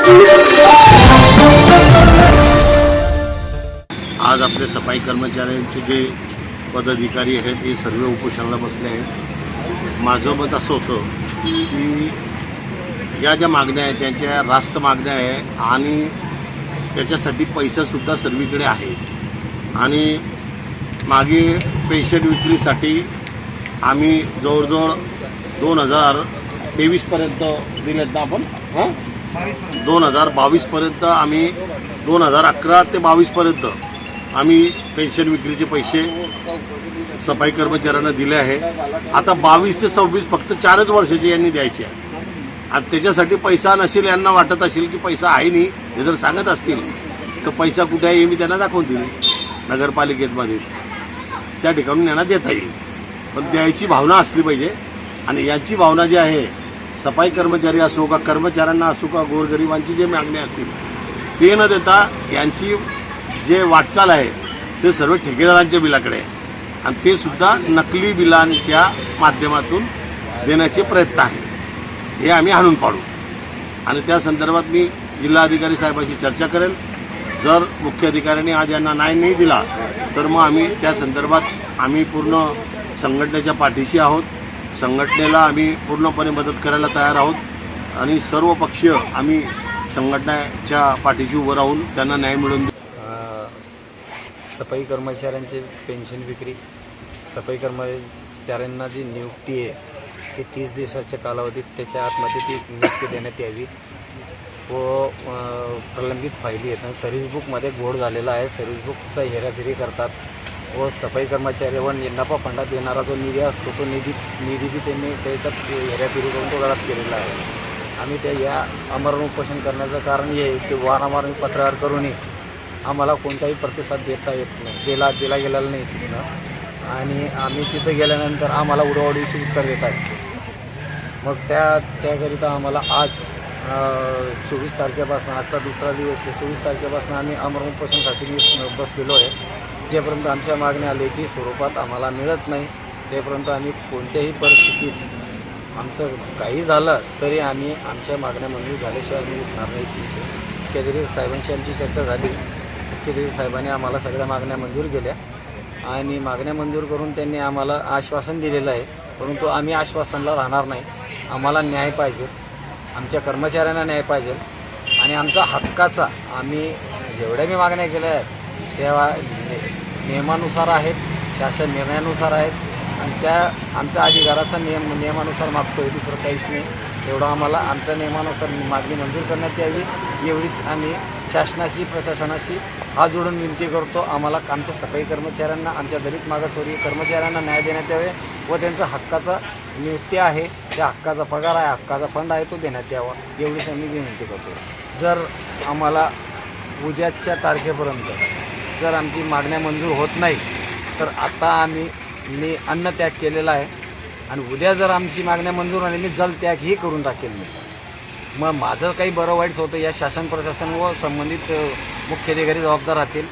आज आपले सफाई कर्मचाऱ्यांचे जे पदाधिकारी आहेत ते सर्व उपोषणाला बसले आहेत। माझं मत असं होतं की या ज्या मागण्या आहेत त्यांच्या रास्त मागण्या आहे आणि त्याच्यासाठी पैसासुद्धा सर्वीकडे आहे आणि मागे पेन्शन विक्रीसाठी आम्ही जवळजवळ 2023 पर्यंत दिलेत ना आपण 2022 पर्यंत आम्ही 2011 ते 22 पर्यंत आम्ही पेन्शन विक्रीचे पैसे सफाई कर्मचाऱ्यांना दिले आहे। आता 22 ते 26 फक्त 4च वर्षाचे यांनी द्यायचे आहे आणि त्याच्यासाठी पैसा नसेल, यांना वाटत असेल की पैसा आहे नाही, हे जर सांगत असतील तर पैसा कुठे आहे हे मी त्यांना दाखवून दिली नगरपालिकेमध्येच, त्या ठिकाणून यांना देता येईल। पण द्यायची भावना असली पाहिजे आणि यांची भावना जी आहे सफाई कर्मचारी असो का कर्मचाऱ्यांना असो का गोरगरिबांची जे मागणी असतील ते न देता यांची जे वाटचाल आहे ते सर्व ठेकेदारांच्या बिलाकडे आहे आणि ते सुद्धा नकली बिलांच्या माध्यमातून देण्याचे प्रयत्न आहे, हे आम्ही हाणून पाडू आणि त्या संदर्भात मी जिल्हाधिकारी साहेबांशी चर्चा करेल। जर मुख्य अधिकाऱ्यांनी आज यांना न्याय नाही दिला तर मग आम्ही त्या संदर्भात आम्ही पूर्ण संघटनेच्या पाठीशी आहोत, संघटनेला आम्ही पूर्णपणे मदत करायला तयार आहोत आणि सर्व पक्षीय आम्ही संघटनेच्या पाठीशी उभं राहून त्यांना न्याय मिळवून देऊ। सफाई कर्मचाऱ्यांचे पेन्शन विक्री, सफाई कर्मचाऱ्यांना जी नियुक्ती आहे ती 30 दिवसाच्या कालावधीत त्याच्या आतमध्ये ती नियुक्ती देण्यात यावी व प्रलंबित फायली आहेत सर्व्हिस बुकमध्ये घोड झालेला आहे, सर्व्हिस बुकचा हेराफेरी करतात व सफाई कर्मचारी व नफा फंडात देणारा जो निधी असतो तो निधी बी त्यांनी त्याच्यात हेराफेरी करून तो गळात केलेला आहे। आम्ही त्या या आमरण उपोषण करण्याचं कारण हे आहे की वारंवार पत्रावर करूनही आम्हाला कोणताही प्रतिसाद देता येत नाही, दिला गेलेला नाही तिथं आणि आम्ही तिथं गेल्यानंतर आम्हाला उडवाउडीची उत्तर देतात। मग त्याकरिता आम्हाला आज 24 तारखेपासून, आजचा दुसरा दिवस आहे, 24 तारखेपासून आम्ही आमरण उपोषणासाठी बसलेलो आहे। जेपर्यंत आमच्या मागण्या लेखी स्वरूपात आम्हाला मिळत नाही तेपर्यंत आम्ही कोणत्याही परिस्थितीत आमचं काही झालं तरी आम्ही आमच्या मागण्या मंजूर झाल्याशिवाय आम्ही उठणार नाही। मुख्याधिकारी साहेबांशी आमची चर्चा झाली, मुख्याधिकारी साहेबांनी आम्हाला सगळ्या मागण्या मंजूर केल्या आणि मागण्या मंजूर करून त्यांनी आम्हाला आश्वासन दिलेलं आहे, परंतु आम्ही आश्वासनला राहणार नाही। आम्हाला न्याय पाहिजे, आमच्या कर्मचाऱ्यांना न्याय पाहिजे आणि आमचा हक्काचा आम्ही जेवढ्या मी मागण्या केल्या आहेत त्या नियमानुसार आहेत, शासन निर्णयानुसार आहेत आणि त्या आमच्या अधिकाराचा नियमानुसार मागतो आहे, दुसरं काहीच नाही। एवढं आम्हाला आमच्या नियमानुसार मागणी मंजूर करण्यात यावी एवढीच आम्ही शासनाशी प्रशासनाशी हात जोडून विनंती करतो। आम्हाला आमच्या सफाई कर्मचाऱ्यांना, आमच्या दलित मागासवर्गीय कर्मचाऱ्यांना न्याय देण्यात यावे व त्यांचा हक्काचा नियुक्ती आहे, त्या हक्काचा पगार आहे, हक्काचा फंड आहे तो देण्यात यावा एवढीच आम्ही विनंती करतो। जर आम्हाला उद्याच्या तारखेपर्यंत जर आमची मागण्या मंजूर होत नाही तर आता मी अन्नत्याग केलेला आहे आणि उद्या जर आमची मागण्या मंजूर आणि मी जलत्यागही करून टाकेल मी। मग माझं काही बरं वाईट होतं या शासन प्रशासन व संबंधित मुख्याधिकारी जबाबदार राहतील।